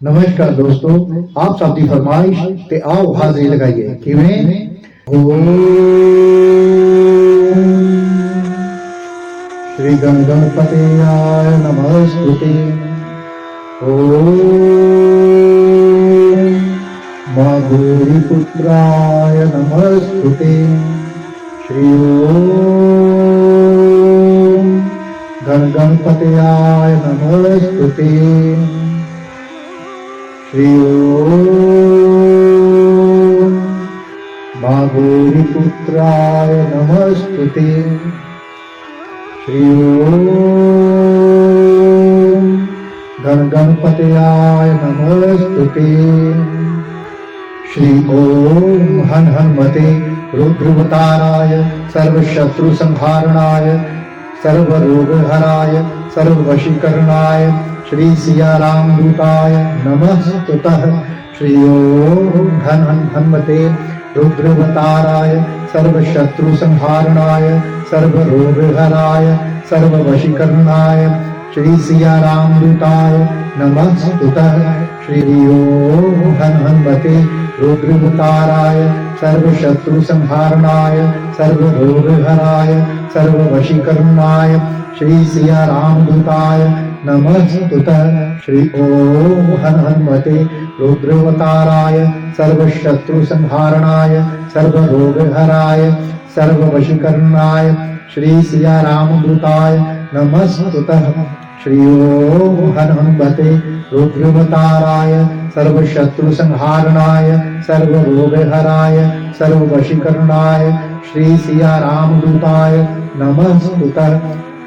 नमस्कार दोस्तों, आप सबकी फरमाइश ते आओ हाजिरी लगाइए किवें ओम श्री गणपतयाय नमस्तुते। ओम मां गौरीपुत्राय नमस्तुते। श्री ओम गणपतयाय नमस्तुते। श्री ओम मां गौरीपुत्राय नमस्तुते। श्री ओम गणपतयाय नमस्तुते। श्री ओम हन हनुमते रुद्रवताराय सर्वशत्रु संहारणाय सर्वरोगहराय सर्ववशीकरणाय श्री सिया राम दूताय नमस्तुतः। श्री ओम घन हनुमते रुद्रवताराय सर्वशत्रु संहारणाय सर्वरोगहराय सर्ववशीकरणाय श्री सिया राम दूताय नमस्तुतः। श्री ओम घन हनुमते रुद्रवताराय सर्वशत्रु संहारणाय सर्वरोगहराय सर्ववशीकरणाय श्री सिया राम दूताय नमस्तुतः। श्री ओम हन हनुमते रुद्रवताराय सर्वशत्रु संहारणाय सर्वरोगहराय सर्ववशीकरणाय श्री सिया राम दूताय नमस्तुतः। श्री ओम हन हनुमते रुद्रवताराय सर्वशत्रु संहारणाय सर्वरोगहराय सर्ववशीकरणाय श्री सिया राम दूताय नमस्तुतः।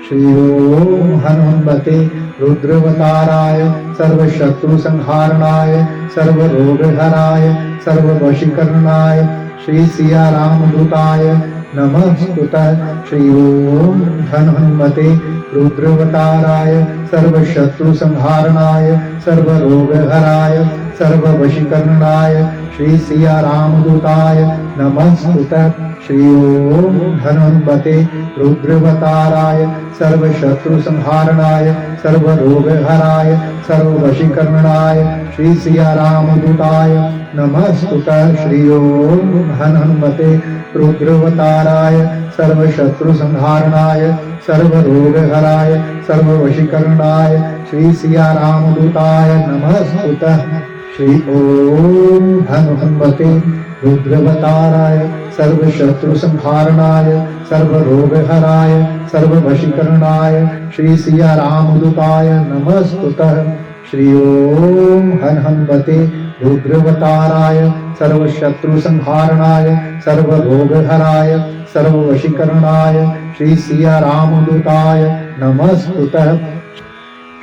श्री ओम हन हनुमते रुद्रवताराय सर्वशत्रु संहारणाय सर्वरोगहराय सर्ववशीकरणाय श्री सिया राम दूताय नमस्तुतः। श्री ओम हन हनुमते रुद्रवताराय सर्वशत्रु संहारणाय सर्वरोगहराय सर्ववशीकरणाय श्री सिया राम दूताय नमस्तुतः। श्री ओम हन हनुमते रुद्रवताराय सर्वशत्रु संहारणाय सर्वरोगहराय सर्ववशीकरणाय श्री सिया राम दूताय नमस्तुतः। श्री ओम हन हनुमते रुद्रवताराय सर्वशत्रु संहारणाय सर्वरोगहराय सर्ववशीकरणाय श्री सिया राम दूताय नमस्तुतः। श्री ओम हन हनुमते रुद्रवताराय सर्वशत्रु संहारणाय सर्वरोगहराय सर्ववशीकरणाय श्री सिया राम दूताय नमस्तुतः। श्री ओम हन हनुमते रुद्रवताराय सर्वशत्रु संहारणाय सर्वरोगहराय सर्ववशीकरणाय श्री सिया राम दूताय नमस्तुतः।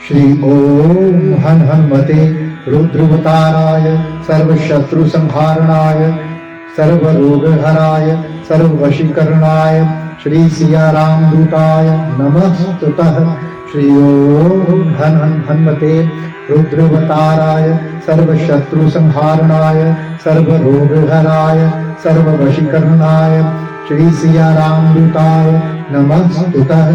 श्री ओम हन हनुमते रुद्रवताराय सर्वशत्रु संहारणाय सर्वरोगहराय सर्ववशीकरणाय श्री सिया राम दूताय नमस्तुतः। श्री ओम हन हनुमते रुद्रवताराय सर्वशत्रु संहारणाय सर्वरोगहराय सर्ववशीकरणाय श्री सिया राम दूताय नमस्तुतः।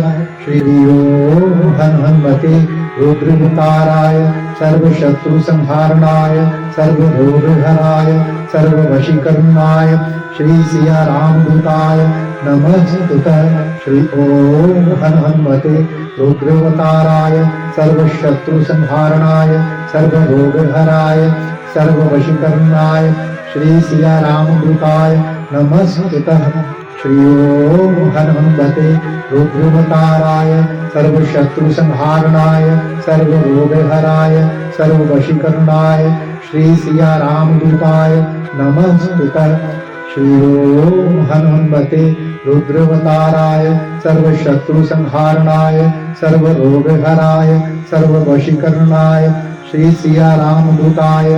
श्री ओम हन हनुमते रुद्रवताराय सर्वशत्रु संहारणाय सर्वरोगहराय सर्ववशीकरणाय श्री सिया राम दूताय नमस्तुतः। श्री ओम हन हनुमते रुद्रवताराय सर्वशत्रु संहारणाय सर्वरोगहराय सर्ववशीकरणाय श्री सिया राम दूताय नमस्तुतः। श्री ओम हन हनुमते रुद्रवताराय सर्वशत्रु संहारणाय सर्वरोगहराय सर्ववशीकरणाय श्री सिया राम दूताय नमस्तुतः। श्री ओम हन हनुमते रुद्रवताराय सर्वशत्रु संहारणाय सर्वरोगहराय सर्ववशीकरणाय श्री सिया राम दूताय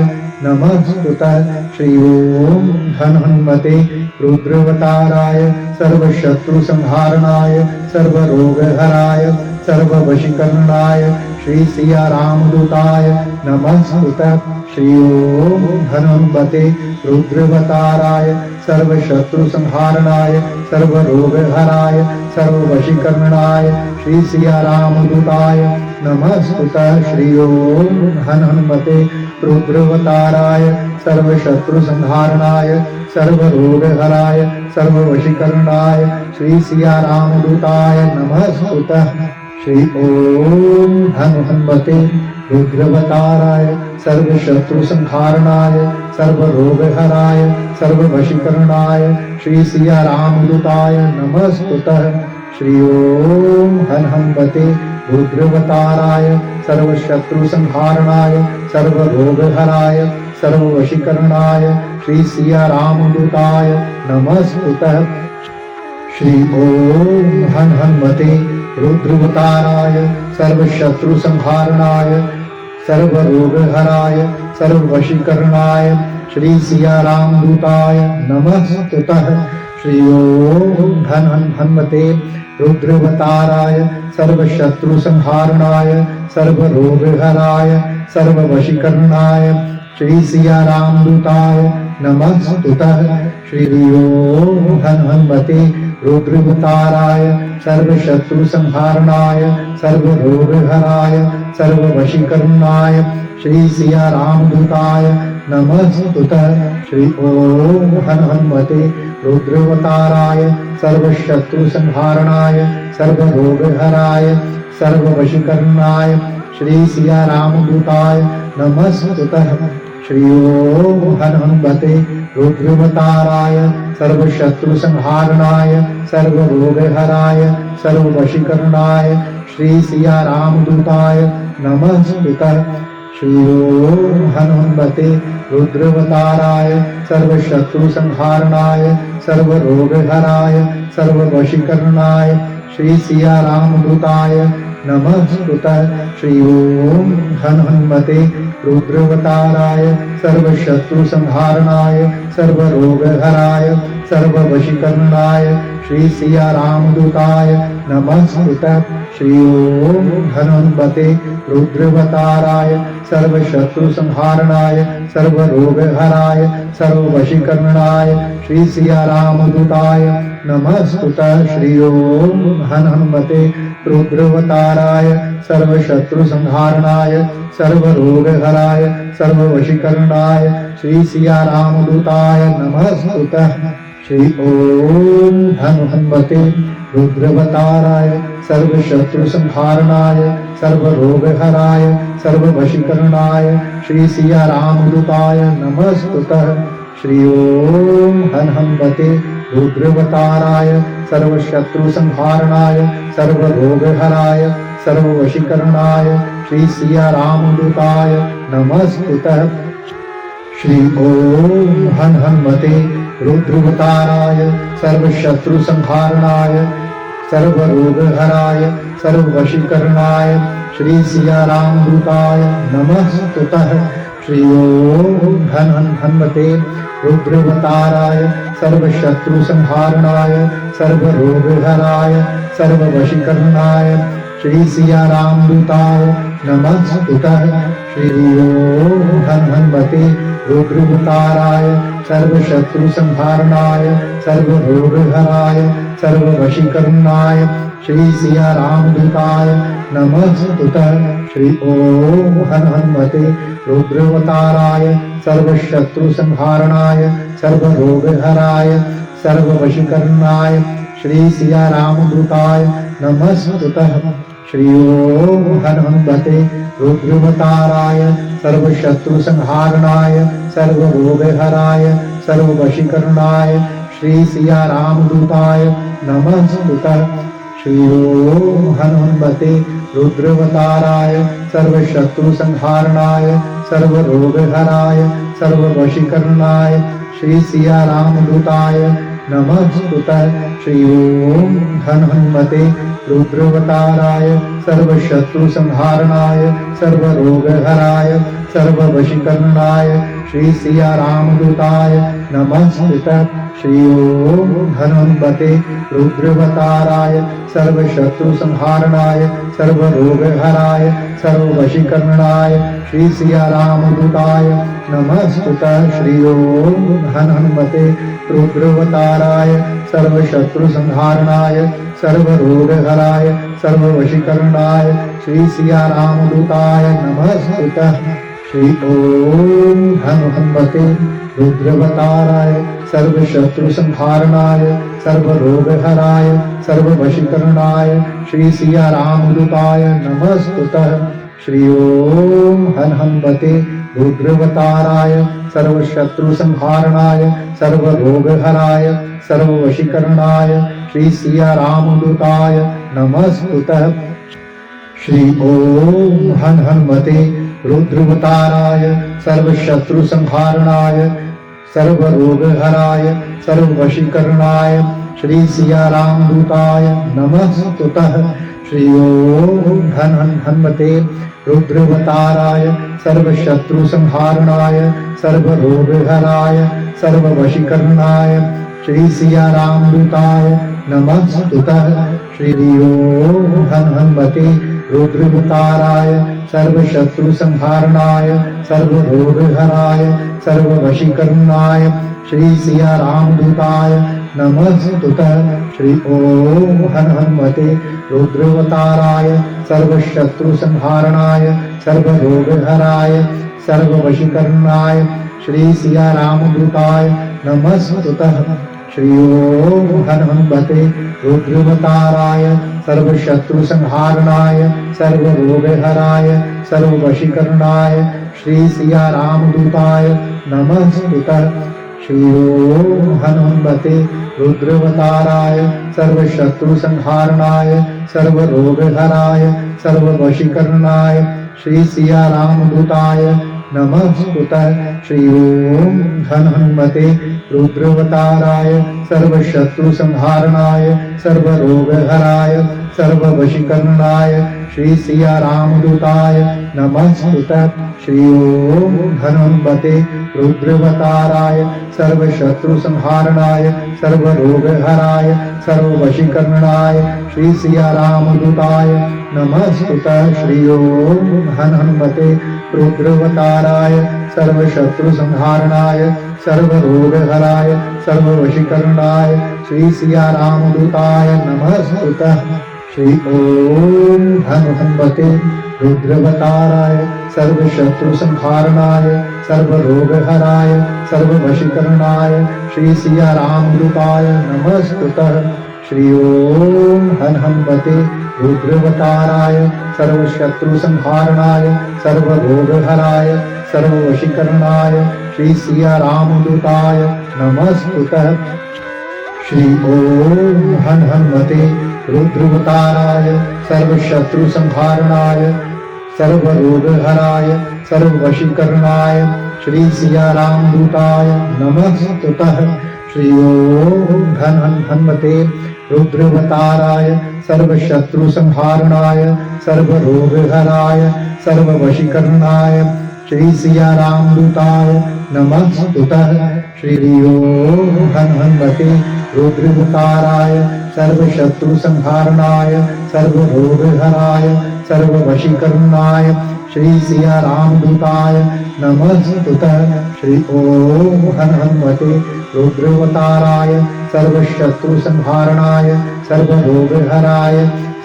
नमस्तुतः। श्री ओम हन हनुमते रुद्रवताराय सर्वशत्रु संहारणाय सर्वरोगहराय सर्ववशीकरणाय श्री सिया रामदूताय नमस्तुते। श्री ओम हनुमते रुद्रवताराय सर्वशत्रु संहारणाय सर्वरोगहराय सर्ववशीकरणाय श्री सिया रामदूताय नमस्तुते। श्री ओम हनुमते रुद्रवताराय सर्वशत्रु संहारणाय सर्वरोगहराय सर्ववशीकरणाय श्री सिया रामदूताय नमस्तुते। श्री ओम हनुमते रुद्रवताराय सर्वशत्रु संहारणाय सर्वरोगहराय सर्ववशीकरणाय श्री सिया रामदूताय नमस्तुते। श्री ओम हनुमते रुद्रवताराय सर्वशत्रु संहारणाय सर्वरोगहराय सर्ववशीकरणाय श्री सिया रामदूताय नमस्तुते। श्री ओम हनुमते रुद्रवताराय सर्वशत्रु संहारणाय सर्वरोगहराय सर्ववशीकरणाय श्री सिया रामदूताय नमस्तुते। श्री ओम हनुमते रुद्रवताराय सर्वशत्रु संहारणाय सर्वरोगहराय सर्ववशीकरणाय श्री सिया रामदूताय नमस्तुते। श्री ओम हनुमते रुद्रवताराय सर्वशत्रु संहारणाय सर्वरोगहराय सर्ववशीकरणाय श्री सिया रामदूताय नमस्तुते। श्री ओम हनुमते रुद्रवताराय सर्वशत्रु संहारणाय सर्वरोगहराय सर्ववशीकरणाय श्री सिया रामदूताय नमस्तुते। श्री ओम हनुमते रुद्रवताराय सर्वशत्रु संहारणाय सर्वरोगहराय सर्ववशीकरणाय श्री सिया रामदूताय नमस्तुते। श्री ओम हनुमते रुद्रवताराय सर्वशत्रु संहारणाय सर्वरोगहराय सर्ववशीकरणाय श्री सिया रामदूताय नमस्तुते। श्री ओम हनुमते रुद्रवताराय सर्वशत्रु संहारणाय सर्वरोगहराय सर्ववशीकरणाय श्री सिया रामदूताय नमस्तुते। श्री ओम हनुमते रुद्रवताराय सर्वशत्रु संहारणाय सर्वरोगहराय सर्ववशीकरणाय श्री सिया रामदूताय नमस्तुते। श्री ओम हनुमते रुद्रवताराय सर्वशत्रु संहारणाय सर्वरोगहराय सर्ववशीकरणाय श्री सिया रामदूताय नमस्तुते। श्री ओम हनुमते रुद्रवताराय सर्वशत्रु संहारणाय सर्वरोगहराय सर्ववशीकरणाय श्री सिया रामदूताय नमस्तुते। श्री ओम हनुमते रुद्रवताराय सर्वशत्रु संहारणाय सर्वरोगहराय सर्ववशीकरणाय श्री सिया रामदूताय नमस्तुते। श्री ओम हनुमते रुद्रवताराय सर्वशत्रु संहारणाय सर्वरोगहराय सर्ववशीकरणाय श्री सिया रामदूताय नमस्तुते। श्री ओम हनुमते रुद्रवताराय सर्वशत्रु संहारणाय सर्वरोगहराय सर्ववशीकरणाय श्री सिया रामदूताय नमस्तुते। श्री ओम हनुमते रुद्रवताराय सर्वशत्रु संहारणाय सर्वरोगहराय सर्ववशीकरणाय श्री सिया रामदूताय नमस्तुते। श्री ओम हनुमते रुद्रवताराय सर्वशत्रु संहारणाय सर्वरोगहराय सर्ववशीकरणाय श्री सिया रामदूताय नमस्तुते। श्री ओम हनुमते रुद्रवताराय सर्वशत्रु संहारणाय सर्वरोगहराय सर्ववशीकरणाय श्री सिया रामदूताय नमस्तुते। श्री ओम हनुमते रुद्रवताराय सर्वशत्रु संहारणाय सर्वरोगहराय सर्ववशीकरणाय श्री सिया रामदूताय नमस्तुते। श्री ओम हनुमते रुद्रवताराय सर्वशत्रु संहारणाय सर्वरोगहराय सर्ववशीकरणाय श्री सिया रामदूताय नमस्कृतः श्री ओम हनुमते रुद्रवताराय सर्वशत्रु संहारणाय सर्वरोगहराय सर्ववशीकरणाय श्री सिया रामदूताय नमस्कृतः श्री ओम हनुमते रुद्रवताराय सर्वशत्रु संहारणाय सर्वरोगहराय सर्ववशीकरणाय श्री सिया रामदूताय नमस्कृतः श्री ओम हनुमते रुद्रवताराय सर्वशत्रु संहारणाय सर्वरोगहराय सर्ववशीकरणाय श्री सिया रामदूताय नमस्कृतः श्री ओम हनुमते रुद्रवताराय सर्वशत्रु संहारणाय सर्वरोगहराय सर्ववशीकरणाय श्री सिया रामदूताय नमस्कृतः श्री ओम हनुमते रुद्रवताराय सर्वशत्रु संहारणाय सर्वरोगहराय सर्ववशीकरणाय श्री सिया रामदूताय नमस्कृतः श्री ओम हनुमते रुद्रवताराय सर्वशत्रु संहारणाय सर्वरोगहराय सर्ववशीकरणाय श्री सिया रामदूताय नमस्कृतः श्री ओम हनुमते रुद्रवताराय सर्वशत्रु संहारणाय सर्वरोगहराय सर्ववशीकरणाय श्री सिया रामदूताय नमस्कृतः श्री ओम हनुमते रुद्रवताराय सर्वशत्रु संहारणाय सर्वरोगहराय सर्ववशीकरणाय श्री सिया रामदूताय नमस्कृतः श्री ओम हनुमते रुद्रवताराय सर्वशत्रु संहारणाय सर्वरोगहराय सर्ववशीकरणाय श्री सिया रामदूताय नमस्कृतः श्री ओम हनुमते रुद्रवताराय सर्वशत्रु संहारणाय सर्वरोगहराय सर्ववशीकरणाय श्री सिया रामदूताय नमस्कृतः श्री ओम हनुमते रुद्रवताराय सर्वशत्रु संहारणाय सर्वरोगहराय सर्ववशीकरणाय श्री सिया रामदूताय नमस्कृतः श्री ओम हनुमते रुद्रवताराय सर्वशत्रु संहारणाय सर्वरोगहराय सर्ववशीकरणाय श्री सिया रामदूताय नमस्कृतः श्री ओम हनुमते रुद्रवताराय सर्वशत्रु संहारणाय सर्वरोगहराय सर्ववशीकरणाय श्री सिया रामदूताय नमस्कृतः श्री ओम हनुमते रुद्रवताराय सर्वशत्रु संहारणाय सर्वरोगहराय सर्ववशीकरणाय श्री सिया रामदूताय नमस्कृतः श्री ओम हनुमते रुद्रवताराय सर्वशत्रु संहारणाय सर्वरोगहराय सर्ववशीकरणाय श्री सिया रामदूताय नमस्कृतः श्री ओम हनुमते रुद्रवताराय सर्वशत्रु संहारणाय सर्वरोगहराय सर्ववशीकरणाय श्री सिया रामदूताय नमस्कृतः श्री ओम हनुमते रुद्रवताराय सर्वशत्रु संहारणाय सर्वरोगहराय सर्ववशीकरणाय श्री सिया रामदूताय नमस्कृतः श्री ओम हनुमते रुद्रवताराय सर्वशत्रु संहारणाय सर्वरोगहराय सर्ववशीकरणाय श्री सिया रामदूताय नमस्कृतः श्री ओम हनुमते रुद्रवताराय सर्वशत्रु संहारणाय सर्वरोगहराय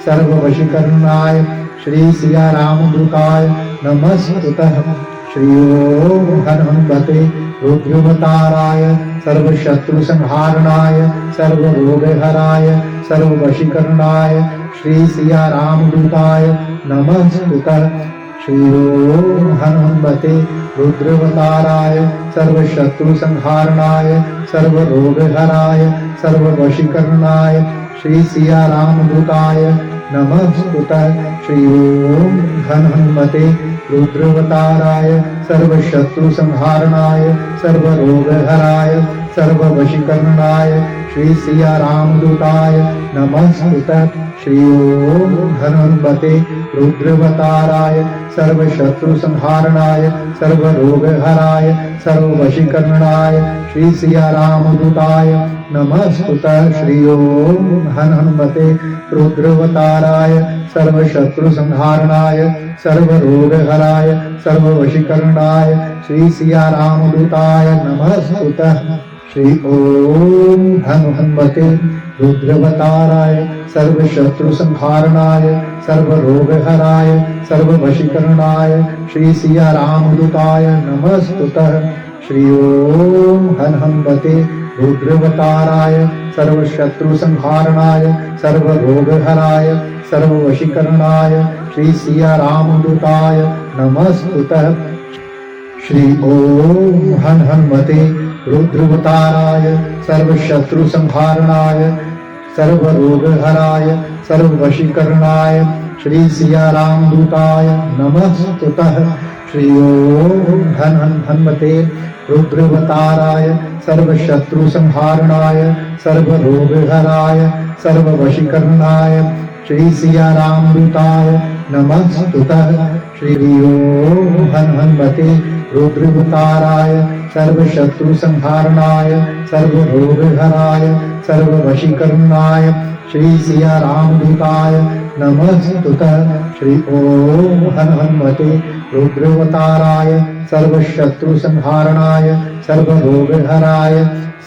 सर्ववशीकरणाय श्री सिया रामदूताय नमस्कृतः श्री ओम हनुमते रुद्रवताराय सर्वशत्रु संहारणाय सर्वरोगहराय सर्ववशीकरणाय श्री सिया रामदूताय नमस्कृतः श्री ओम हनुमते रुद्रवताराय सर्वशत्रु संहारणाय सर्वरोगहराय सर्ववशीकरणाय श्री सिया रामदूताय नमस्कृतः श्री ओम हनुमते रुद्रवताराय सर्वशत्रु संहारणाय सर्वरोगहराय सर्व वशीकरणाय श्री सिया रामदूताय नमस्तुते। श्री ओम हनुमते रुद्रवताराय सर्व शत्रु संहारणाय सर्व रोग हराय सर्व वशीकरणाय श्री सिया रामदूताय नमस्तुते। श्री ओम हनुमते रुद्रवताराय सर्व शत्रु संहारणाय सर्व रोग हराय सर्व वशीकरणाय श्री सिया रामदूताय नमस्तुते। श्री ओम हनुमते रुद्रवताराय सर्व शत्रु संहारणाय सर्व रोग हराय सर्व वशीकरणाय श्री सिया रामदूताय नमस्तुते। श्री ओम हनुमते रुद्रवताराय सर्व शत्रु संहारणाय सर्व रोग हराय सर्व वशीकरणाय श्री सिया रामदूताय नमस्तुते। श्री ओम हनुमते रुद्रवताराय सर्व शत्रु संहारणाय सर्व रोग हराय सर्व वशीकरणाय श्री सिया रामदूताय नमस्तुते। श्री ओम हनुमते रुद्रवताराय सर्व शत्रु संहारणाय सर्व रोग हराय सर्व वशीकरणाय श्री सिया रामदूताय नमस्तुते। श्री ओम हनुमते रुद्रवताराय सर्व शत्रु संहारणाय सर्व रोग हराय सर्व वशीकरणाय श्री सिया रामदूताय नमस्तुते। श्री ओम हनुमते रुद्रवताराय सर्व शत्रु संहारणाय सर्व रोग हराय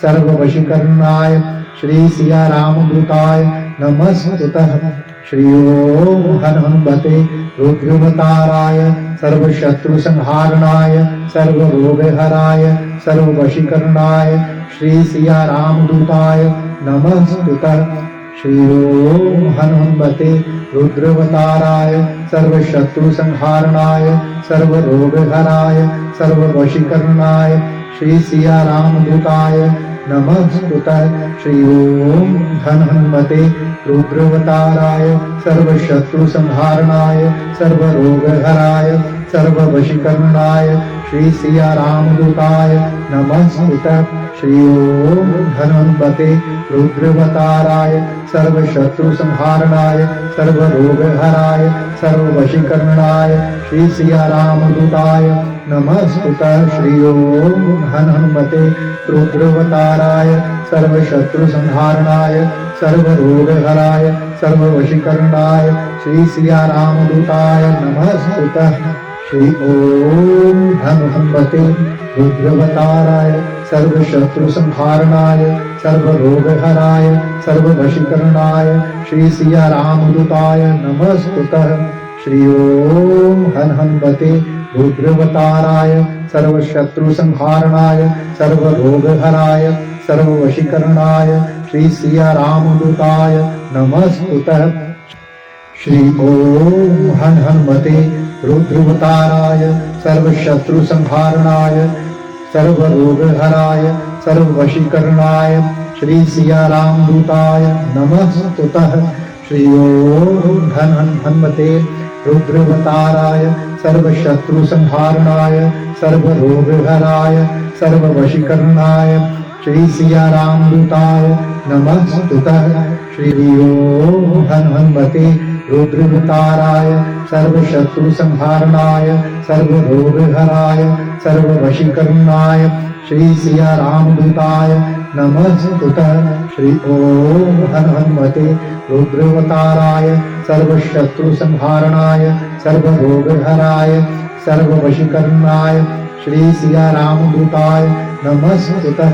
सर्व वशीकरणाय श्री सिया रामदूताय नमस्तुते। श्री ओम हनुमते रुद्रवताराय सर्व शत्रु संहारणाय सर्व रोग हराय सर्व वशीकरणाय श्री सिया रामदूताय नमस्तुते। श्री ओम हनुमते रुद्रवताराय सर्व शत्रु संहारणाय सर्व रोग हराय सर्व वशीकरणाय श्री सिया रामदूताय नमस्तुते। श्री ओम हनुमते रुद्रवताराय सर्व शत्रु संहारणाय सर्व रोग हराय सर्व वशीकरणाय श्री सिया रामदूताय नमस्तुते। श्री ओम हनुमते रुद्रवताराय सर्व शत्रु संहारणाय सर्व रोग हराय सर्व वशीकरणाय श्री सिया रामदूताय नमस्तुते। श्री ओम हनुमते रुद्रवताराय सर्व शत्रु संहारणाय सर्व रोग हराय सर्व वशीकरणाय श्री सिया रामदूताय नमस्तुते। श्री ओम हनुमते रुद्रवताराय सर्व शत्रु संहारणाय सर्व रोग हराय सर्व वशीकरणाय श्री सिया रामदूताय नमस्तुते। श्री ओम हनुमते रुद्रवताराय सर्व शत्रु संहारणाय सर्व रोग हराय सर्व वशीकरणाय श्री सिया रामदूताय नमस्तुते। श्री ओम हनुमते रुद्रवताराय सर्व शत्रु संहारणाय सर्व रोग हराय सर्व वशीकरणाय श्री सिया रामदूताय नमस्तुते। श्री ओम हनुमते रुद्रवताराय सर्व शत्रु संहारणाय सर्व रोग हराय सर्व वशीकरणाय श्री सिया रामदूताय नमस्तुते। श्री ओम हनुमते रुद्रवताराय सर्व शत्रु संहारणाय सर्व रोग हराय सर्व वशीकरणाय श्री सिया रामदूताय नमस्तुते। श्री ओम हनुमते रुद्रवताराय सर्व शत्रु संहारणाय सर्व रोग हराय सर्व वशीकरणाय श्री सिया रामदूताय नमस्तुते।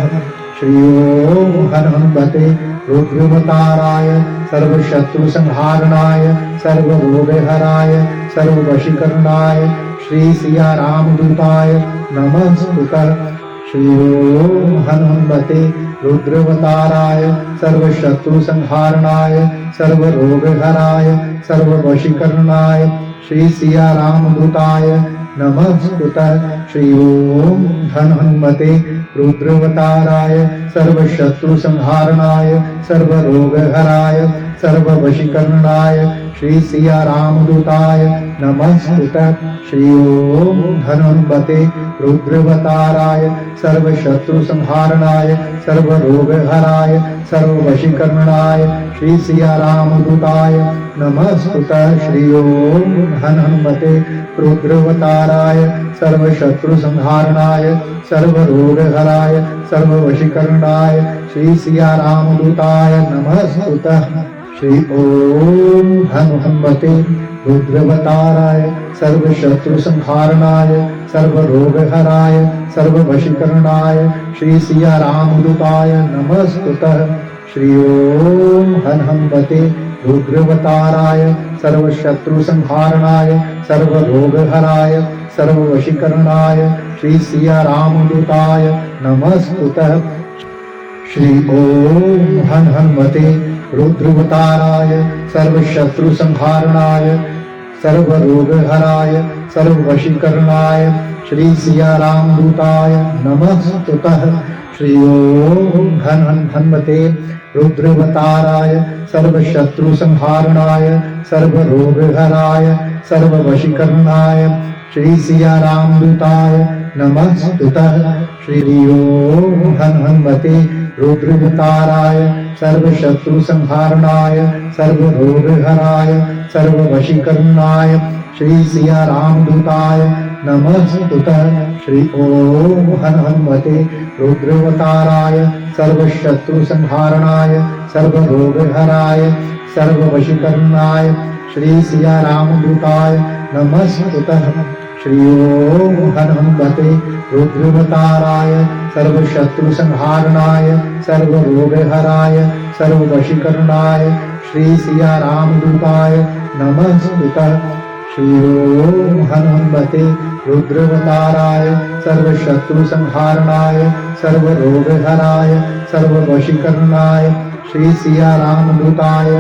श्री ओम हनुमते रुद्रवताराय सर्व शत्रु संहारणाय सर्व रोग हराय सर्व वशीकरणाय श्री सिया रामदूताय नमस्तुते। श्री ओम हनुमते रुद्रवताराय सर्व शत्रु संहारणाय सर्व रोग हराय सर्व वशीकरणाय श्री सिया रामदूताय नमस्तुते। श्री ओम हनुमते रुद्रवताराय सर्व शत्रु संहारणाय सर्व रोग हराय सर्व वशीकरणाय श्री सिया रामदूताय नमस्तुते। श्री ओम हनुमते रुद्रवताराय सर्वशत्रु संहारणाय सर्वरोगहराय सर्ववशीकरणाय श्री सिया रामदूताय नमस्तुते। श्री ओम हनुमते रुद्रवताराय सर्वशत्रु संहारणाय सर्वरोगहराय सर्ववशीकरणाय श्री सिया रामदूताय नमस्तुते। श्री ओम हनुमते रुद्रवताराय सर्वशत्रु संहारणाय सर्वरोगहराय सर्ववशीकरणाय श्री सिया रामदूताय नमस्तुते। श्री ओम हनुमते रुद्रवताराय सर्वशत्रु संहारणाय सर्वरोगहराय सर्ववशीकरणाय श्री सिया रामदूताय नमस्तुते। श्री ओम हनुमते रुद्रवताराय सर्वशत्रु संहारणाय सर्वरोगहराय सर्ववशीकरणाय श्री सिया रामदूताय नमस्तुते। श्री ओम हनुमते रुद्रवताराय सर्वशत्रु संहारणाय सर्वरोगहराय सर्ववशीकरणाय श्री सिया रामदूताय नमस्तुते। श्री ओम हनुमते रुद्रवताराय सर्वशत्रु संहारणाय सर्वरोगहराय सर्ववशीकरणाय श्री सिया रामदूताय नमस्तुते। श्री ओम हनुमते रुद्रवताराय सर्वशत्रु संहारणाय सर्वरोगहराय सर्ववशीकरणाय श्री सिया रामदूताय नमस्तुते। श्री ओम हनुमते रुद्रवताराय सर्वशत्रु संहारणाय सर्वरोगहराय सर्ववशीकरणाय श्री सिया रामदूताय नमस्तुते। श्री ओम हनुमते रुद्रवताराय सर्वशत्रु संहारणाय सर्वरोगहराय सर्ववशीकरणाय श्री सिया रामदूताय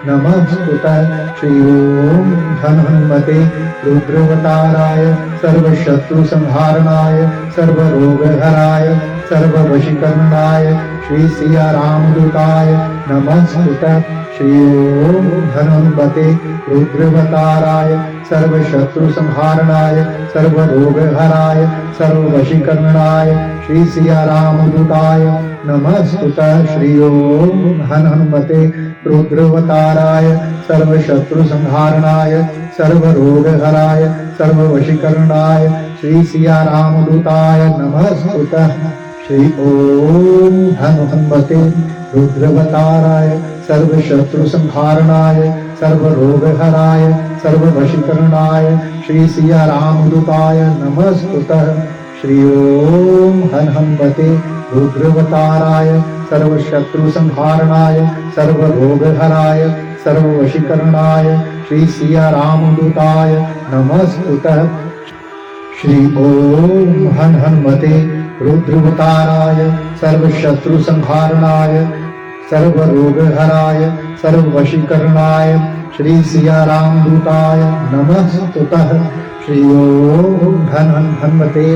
नमस्तुते। श्री ओम हनुमते रुद्रवताराय सर्वशत्रु संहारणाय सर्वरोगहराय सर्ववशीकरणाय श्री सिया रामदूताय नमस्तुते। श्री ओम हनुमते रुद्रवताराय सर्वशत्रु संहारणाय सर्वरोगहराय सर्ववशीकरणाय श्री सिया रामदूताय नमस्तुते। श्री ओम हनुमते रुद्रवताराय सर्वशत्रु संहारणाय सर्वरोगहराय सर्ववशीकरणाय श्री सिया रामदूताय नमस्तुते। श्री ओम हनुमते रुद्रवताराय सर्वशत्रु संहारणाय सर्वरोगहराय सर्ववशीकरणाय श्री सिया रामदूताय नमस्तुते। श्री ओम हनुमते रुद्रवताराय सर्वशत्रु संहारणाय सर्वरोगहराय सर्ववशीकरणाय श्री सिया रामदूताय नमस्तुते। श्री ओम हनुमते रुद्रवताराय सर्वशत्रु संहारणाय सर्वरोगहराय सर्ववशीकरणाय श्री सिया रामदूताय नमस्तुते। श्री ओम हनुमते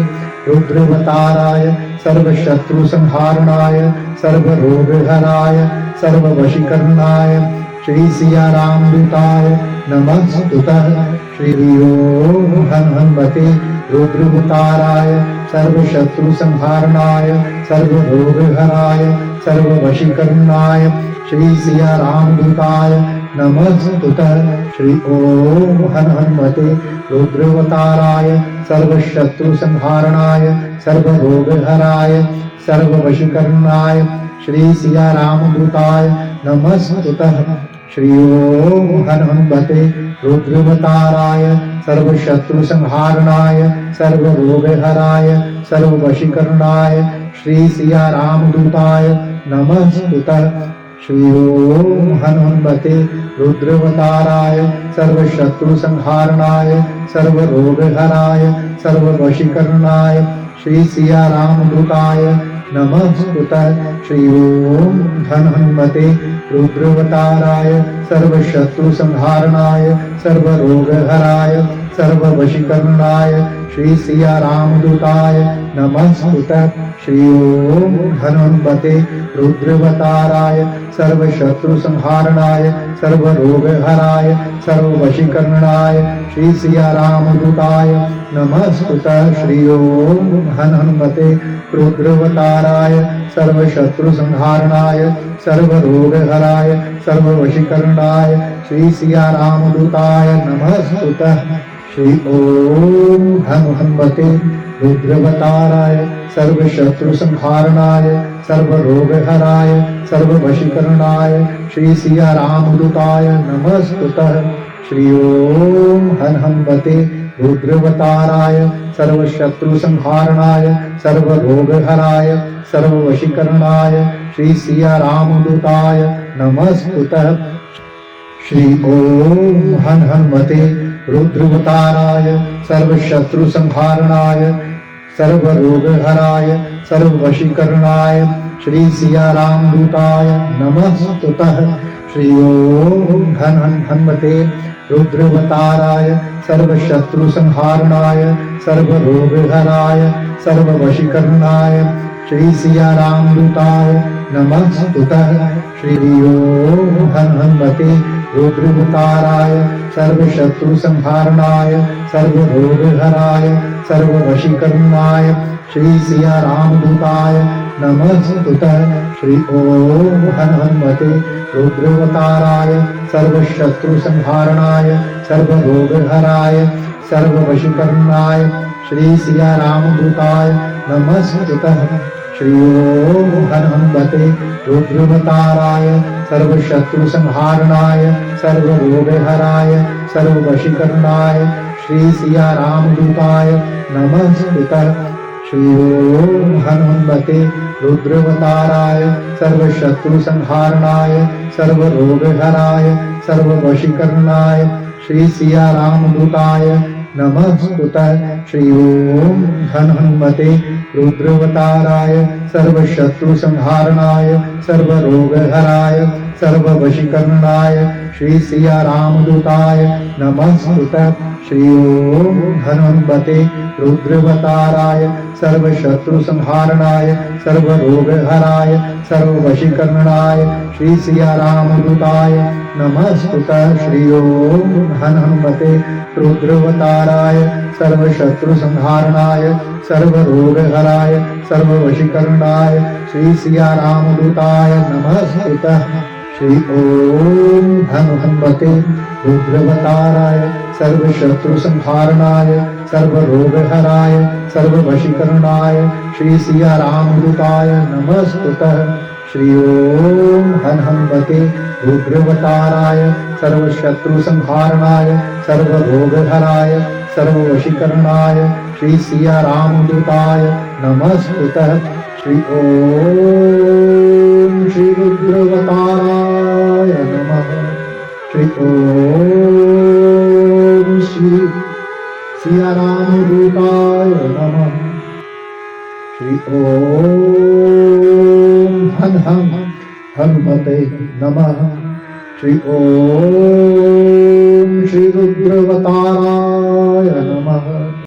रुद्रवताराय सर्वशत्रु संहारणाय सर्वरोगहराय सर्ववशीकरणाय श्री सिया रामदूताय नमस्तुते। श्री ओम हनुमते रुद्रवताराय सर्वशत्रु संहारणाय सर्वरोगहराय सर्ववशीकरणाय श्री सिया रामदूताय नमस्तुते। श्री ओम हनुमते रुद्रवताराय सर्वशत्रु संहारणाय सर्वरोगहराय सर्ववशीकरणाय श्री सिया रामदूताय नमस्तुते। श्री ओम हनुमते रुद्रवताराय सर्वशत्रु संहारणाय सर्वरोगहराय सर्ववशीकरणाय श्री सिया रामदूताय नमस्तुते। श्री ओम हनुमते रुद्रवताराय सर्वशत्रु संहारणाय सर्वरोगहराय सर्ववशीकरणाय श्री सिया रामदूताय नमस्तुते। श्री ओम हनुमते रुद्रवताराय सर्वशत्रु संहारणाय सर्वरोगहराय सर्ववशीकरणाय श्री सिया रामदूताय नमस्तुते। श्री ओम हनुमते रुद्रवताराय सर्वशत्रु संहारणाय सर्वरोगहराय सर्ववशीकरणाय श्री सिया रामदूताय नमस्तुतः। श्री ओम हनुमते रुद्रवताराय सर्वशत्रु संहारणाय सर्वरोगहराय सर्ववशीकरणाय श्री सिया रामदूताय नमस्तुतः। श्री ओम हनुमते रुद्रवताराय सर्वशत्रु संहारणाय सर्वरोगहराय सर्ववशीकरणाय श्री सिया रामदूताय नमस्तुतः। श्री ओम हनुमते रुद्रवताराय सर्वशत्रु संहारणाय सर्वरोगहराय सर्ववशीकरणाय श्री सिया रामदूताय नमस्तुतः। श्री ओम हनुमते रुद्रवताराय सर्वशत्रु संहारणाय सर्वरोगहराय सर्ववशीकरणाय श्री सिया रामदूताय नमस्तुतः। श्री ओम हनुमते रुद्रवताराय सर्वशत्रु संहारणाय सर्वरोगहराय सर्ववशीकरणाय श्री सिया रामदूताय नमस्तुतः। श्री ओम हनुमते रुद्रवताराय सर्वशत्रु संहारणाय सर्वरोगहराय सर्ववशीकरणाय श्री सिया रामदूताय नमस्तुतः। श्री ओम हनुमते रुद्रवताराय सर्वशत्रु संहारणाय सर्वरोगहराय सर्ववशीकरणाय श्री सिया रामदूताय नमस्तुतः। श्री ओम हनुमते रुद्रवताराय सर्वशत्रु संहारणाय सर्वरोगहराय सर्ववशीकरणाय श्री सिया रामदूताय नमस्तुतः। श्री ओम हनुमते रुद्रवताराय सर्वशत्रु संहारणाय सर्वरोगहराय सर्ववशीकरणाय श्री सिया रामदूताय नमस्तुतः। श्री ओम हनुमते रुद्रवताराय सर्वशत्रु संहारणाय सर्वरोगहराय सर्ववशीकरणाय श्री सिया रामदूताय नमस्तुतः। श्री ओम हनुमते रुद्रवताराय सर्वशत्रु संहारणाय सर्वरोगहराय सर्ववशीकरणाय श्री सिया रामदूताय नमस्तुतः। श्री ओम हनुमते रुद्रवताराय सर्वशत्रु संहारणाय सर्वरोगहराय सर्ववशीकरणाय श्री सिया रामदूताय नमस्तुतः। श्री ओम हनुमते रुद्रवताराय सर्वशत्रु संहारणाय सर्वरोगहराय सर्ववशीकरणाय श्री सिया रामदूताय नमस्तुतः। श्री ओम हनुमते रुद्रवताराय सर्वशत्रु संहारणाय सर्वरोगहराय सर्ववशीकरणाय श्री सिया रामदूताय नमस्तुतः। श्री ओम श्री रुद्रवताराय नमः। श्री ओम श्री सिया रामदूताय नमः। श्री ओम हनुमते नमः। श्री ओम श्री रुद्रवताराय नमः।